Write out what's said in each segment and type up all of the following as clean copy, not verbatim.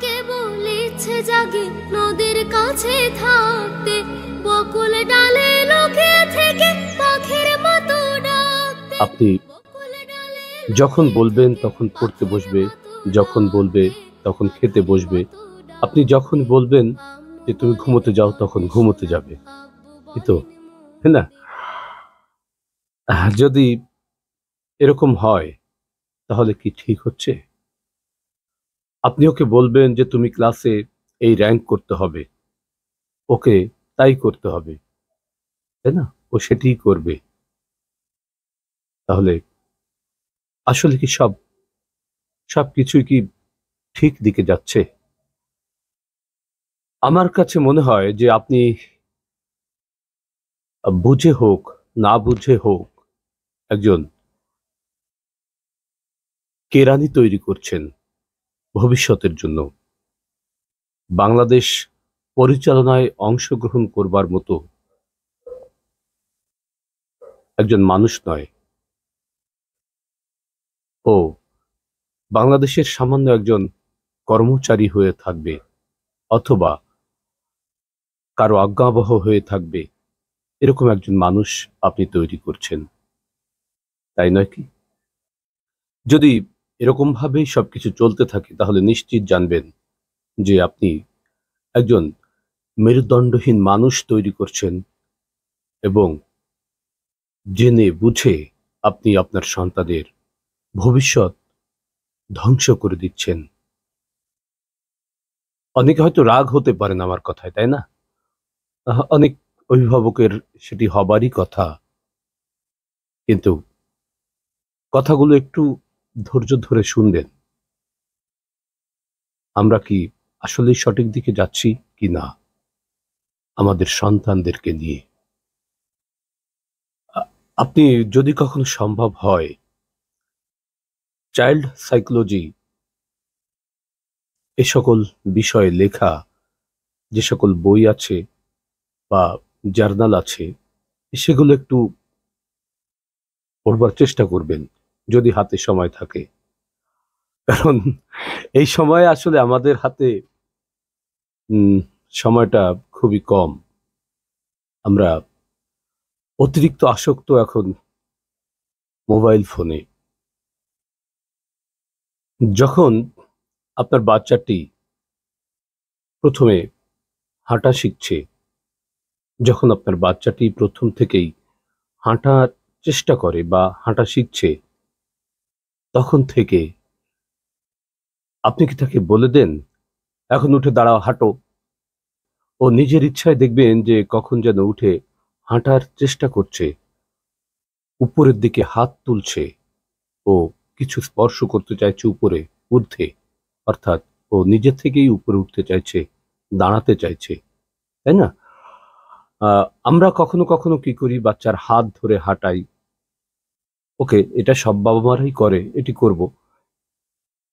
কেবল ইচ্ছে জাগে নদীর কাছে থাকতে, বকুল ডালে লুকিয়ে থেকে পাখির মতো ডাকতে। আপনি যখন বলবেন তখন পড়তে বসবে, যখন বলবে তখন খেতে বসবে, আপনি যখন বলবেন যে তুমি ঘুমোতে যাও তখন ঘুমোতে যাবে। তো না, যদি এরকম হয় তাহলে কি ঠিক হচ্ছে? আপনি ওকে বলবেন যে তুমি ক্লাসে এই র্যাঙ্ক করতে হবে, ওকে তাই করতে হবে, তাই না? ও সেটাই করবে। তাহলে আসলে কি সবকিছুই কি ঠিক দিকে যাচ্ছে? আমার কাছে মনে হয় যে আপনি বুঝে হোক না বুঝে হোক একজন কেরানি তৈরি করছেন ভবিষ্যতের জন্য। বাংলাদেশ পরিচালনায় অংশগ্রহণ করবার মতো একজন মানুষ নয়, ও বাংলাদেশের সামান্য একজন কর্মচারী হয়ে থাকবে অথবা কারো আজ্ঞাবহ হয়ে থাকবে, এরকম একজন মানুষ আপনি তৈরি করছেন, তাই নয় কি? যদি এরকম ভাবেই সবকিছু চলতে থাকে তাহলে নিশ্চিত জানবেন যে আপনি একজন মেরুদণ্ডহীন মানুষ তৈরি করছেন এবং জেনে বুঝে আপনি আপনার সন্তানের ভবিষ্যৎ ধ্বংস করে দিচ্ছেন। অনেকে হয়তো রাগ হতে পারেন আমার কথায়, তাই না? অনেক অভিভাবকের সেটি হবারই কথা, কিন্তু কথাগুলো একটু ধৈর্য ধরে শুনবেন। আমরা কি আসলেই সঠিক দিকে যাচ্ছি কি না আমাদের সন্তানদেরকে নিয়ে? আপনি যদি কখনো সম্ভব হয় চাইল্ড সাইকোলজি এ সকল বিষয়ে লেখা যে সকল বই আছে বা জার্নাল আছে, সেগুলো একটু পড়বার চেষ্টা করবেন যদি হাতে সময় থাকে। কারণ এই সময়ে আসলে আমাদের হাতে উম, সময়টা খুবই কম। আমরা অতিরিক্ত আসক্ত এখন মোবাইল ফোনে। যখন আপনার বাচ্চাটি প্রথমে হাঁটা শিখছে, যখন আপনার বাচ্চাটি প্রথম থেকেই হাঁটার চেষ্টা করে বা হাঁটা শিখছে, তখন থেকে আপনি কি তাকে বলে দেন এখন উঠে দাঁড়াও, হাঁটো? ও নিজের ইচ্ছায় দেখবেন যে কখন যেন উঠে হাঁটার চেষ্টা করছে, উপরের দিকে হাত তুলছে, ও কিছু স্পর্শ করতে চাইছে উপরে, ঊর্ধ্বে, অর্থাৎ ও নিজে থেকেই উপরে উঠতে চাইছে, দাঁড়াতে চাইছে, তাই না? আমরা কখনো কখনো কি করি, বাচ্চার হাত ধরে হাঁটাই। ওকে, এটা সব বাবা মারাই করে, এটি করব,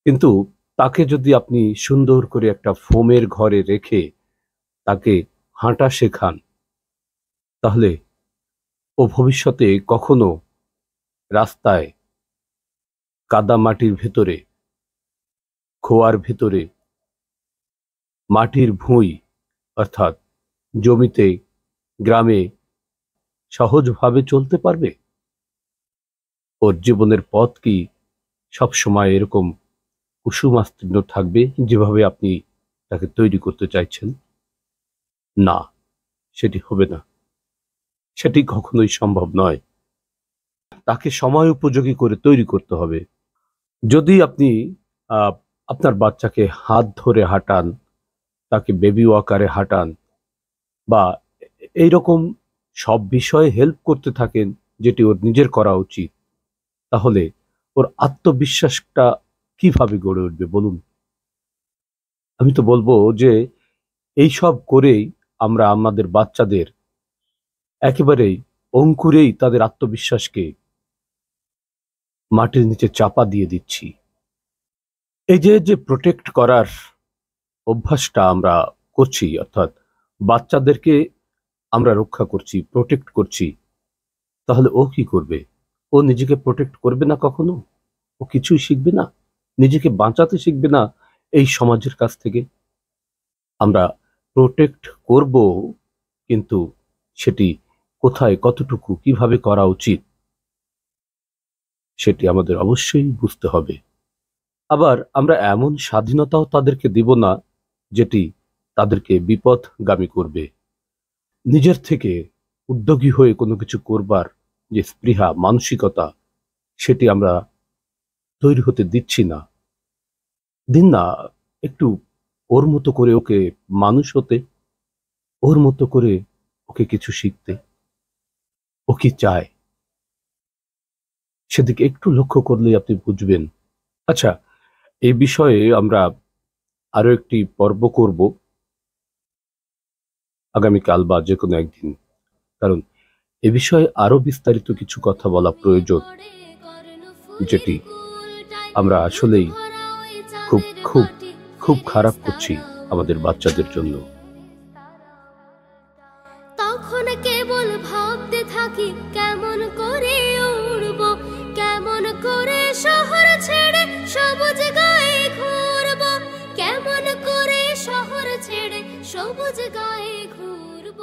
কিন্তু তাকে যদি আপনি সুন্দর করে একটা ফোমের ঘরে রেখে তাকে হাঁটা শেখান, তাহলে ও ভবিষ্যতে কখনো রাস্তায় কাদা মাটির ভেতরে, খোয়ার ভেতরে, মাটির ভুঁই অর্থাৎ জমিতে, গ্রামে সহজভাবে চলতে পারবে? ওর জীবনের পথ কি সব সময় এরকম কুসুমাস্তীর্ণ থাকবে যেভাবে আপনি তাকে তৈরি করতে চাইছেন? না, সেটি হবে না, সেটি কখনোই সম্ভব নয়। তাকে সময় উপযোগী করে তৈরি করতে হবে। যদি আপনি আহ, আপনার বাচ্চাকে হাত ধরে হাঁটান, তাকে বেবি ওয়াকারে হাঁটান বা এইরকম সব বিষয়ে হেল্প করতে থাকেন যেটি ওর নিজের করা উচিত, তাহলে ওর আত্মবিশ্বাসটা কিভাবে গড়ে উঠবে বলুন? আমি তো বলবো যে এই সব করেই আমরা আমাদের বাচ্চাদের একেবারেই অঙ্কুরেই তাদের আত্মবিশ্বাসকে মাটির নিচে চাপা দিয়ে দিচ্ছি। এই যে যে প্রোটেক্ট করার অভ্যাসটা আমরা করছি, অর্থাৎ বাচ্চাদেরকে আমরা রক্ষা করছি, প্রোটেক্ট করছি, তাহলে ও কি করবে? ও নিজেকে প্রোটেক্ট করবে না কখনো? ও কিছুই শিখবে না, নিজেকে বাঁচাতে শিখবে না, এই সমাজের কাছ থেকে। আমরা প্রোটেক্ট করব, কিন্তু সেটি কোথায়, কতটুকু, কিভাবে করা উচিত সেটি আমাদের অবশ্যই বুঝতে হবে। আবার আমরা এমন স্বাধীনতাও তাদেরকে দিব না যেটি তাদেরকে বিপথগামী করবে। নিজের থেকে উদ্যোগী হয়ে কোনো কিছু করবার যে স্পৃহা, মানসিকতা, সেটি আমরা তৈরি হতে দিচ্ছি না। দিন না একটু ওর মতো করে ওকে মানুষ হতে, ওর মতো করে ওকে কিছু শিখতে। ও কি চায় সেদিকে একটু লক্ষ্য করলেই আপনি বুঝবেন। আচ্ছা, এই বিষয়ে আমরা আরো একটি পর্ব করব আগামীকাল বা যে কোনো একদিন, কারণ এ বিষয়ে আরো বিস্তারিত কিছু কথা বলা প্রয়োজন, যেটি আমরা আসলেই খুব খুব খুব খারাপ করছি আমাদের বাচ্চাদের জন্য। তখন কেবল ভাবতে থাকি কেমন করে উড়ব, কেমন করে শহর ছেড়ে সবুজ গায়ে ঘুরব, কেমন করে শহর ছেড়ে সবুজ গায়ে ঘুরব।